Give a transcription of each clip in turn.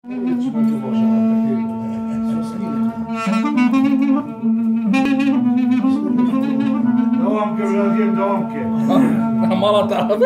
Devam ki biraz devam ki. Malata abi.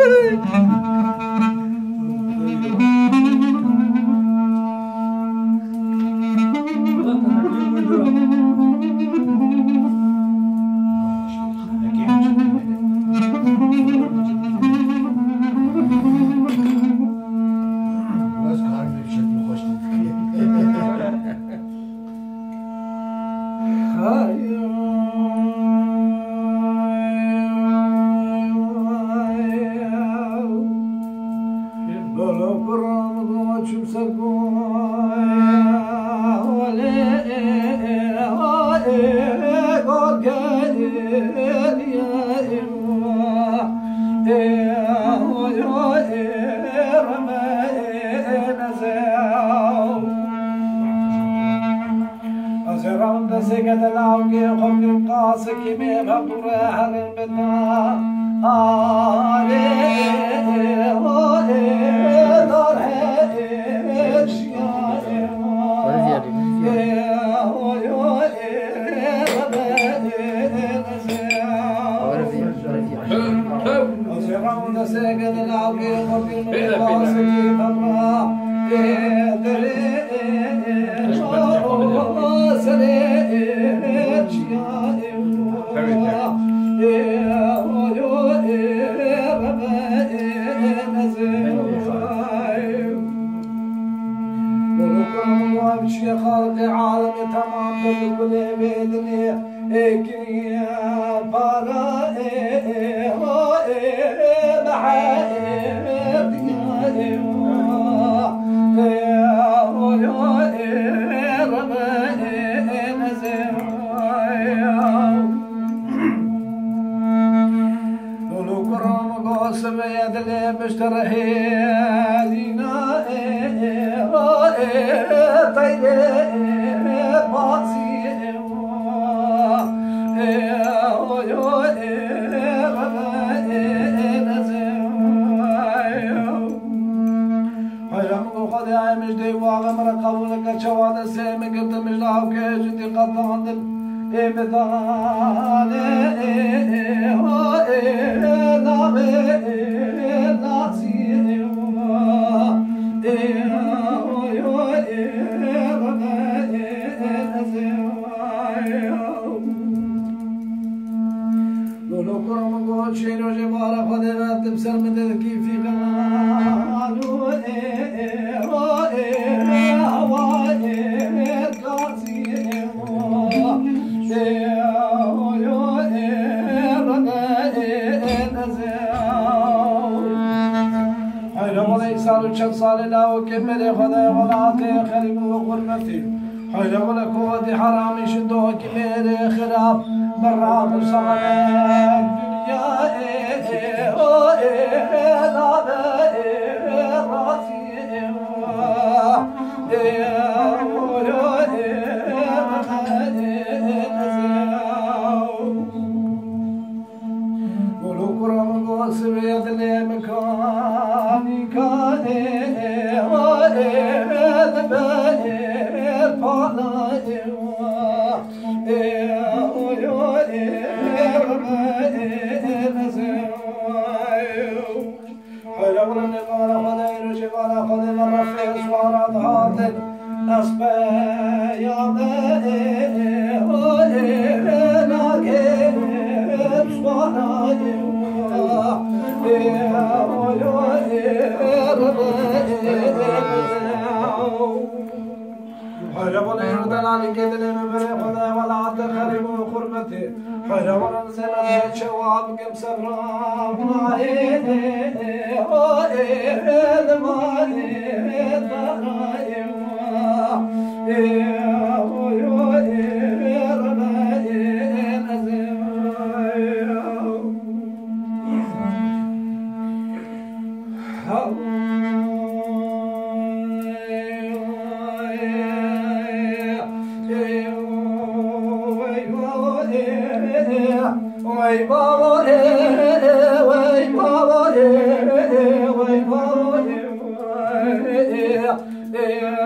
Yeah.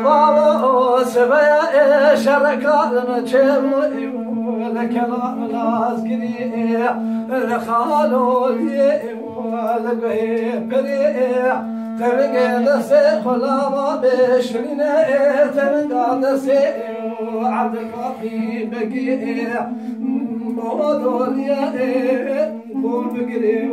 بابا سبا شركات مجمع لكلام العسكري لخالو لقيه بريء تبقى دسي خلابا بشرين تبقى دسي عبد الكافي بقيه مودول يا قول بقري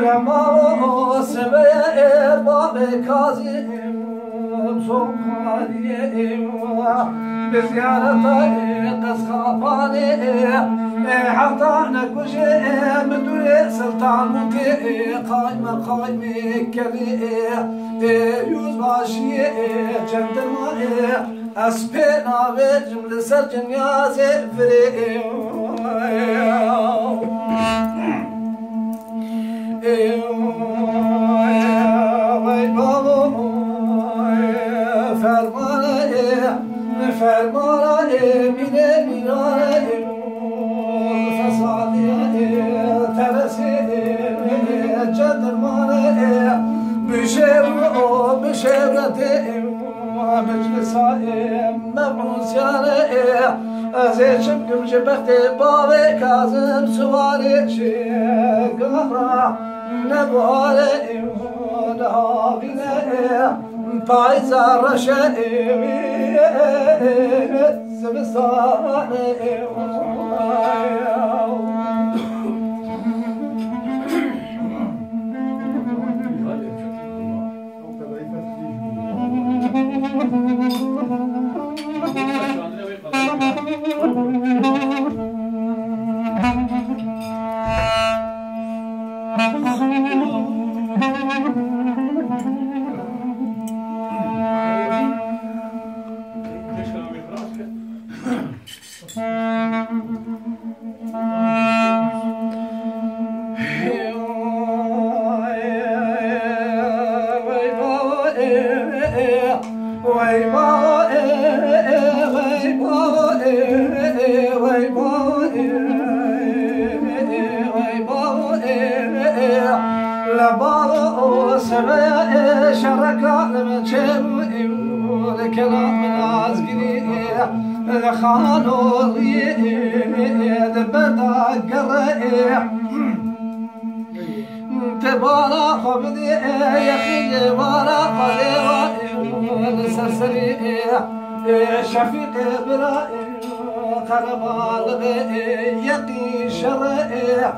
Lama sebeye babe kazim sokmaliyim beziyarata kızkapani hatta nekuşe müdüre sultan muti kayma kaymi keli yüzbaşiye cenderma aspena ve cümle sercin yaze fri فرمان مینه میناره فسادی ترسی جدرمانه بشورت مجلسای مبعوثیانه از چمکم جبخت باب کازم سواری شگارا نباره نهابینه پایزا رشه زمستانه كلام العسكري خانوا دبدا قرئ تبارا خبدي يخي بارا قليوا سرسري شفيق برائي قربال يقي شرئ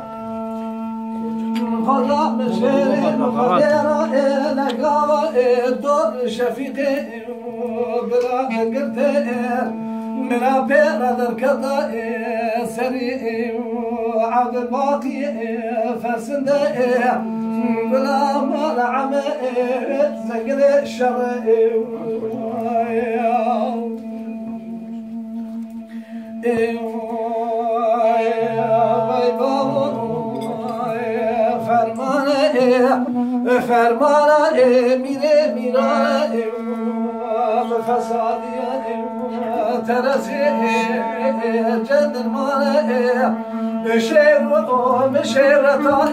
خلا مشير خديرا لقاوا دور شفيق برا قرتي من أبير ذركضا سريع عبد الباقي فرسنده بلا مال عمى زقل الشرع فرمانه میره میرانه فسادی ترسی جدرمانه شعر و مشعرتا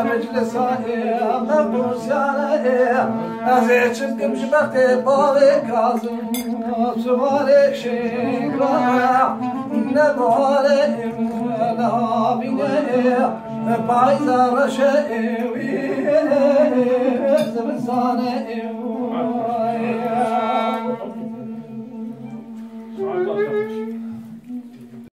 مجلسای مبوسیانه از چندم جبخت باغ کازم سوار شیرانه نباره نهابینه پایزا رشه زمستانه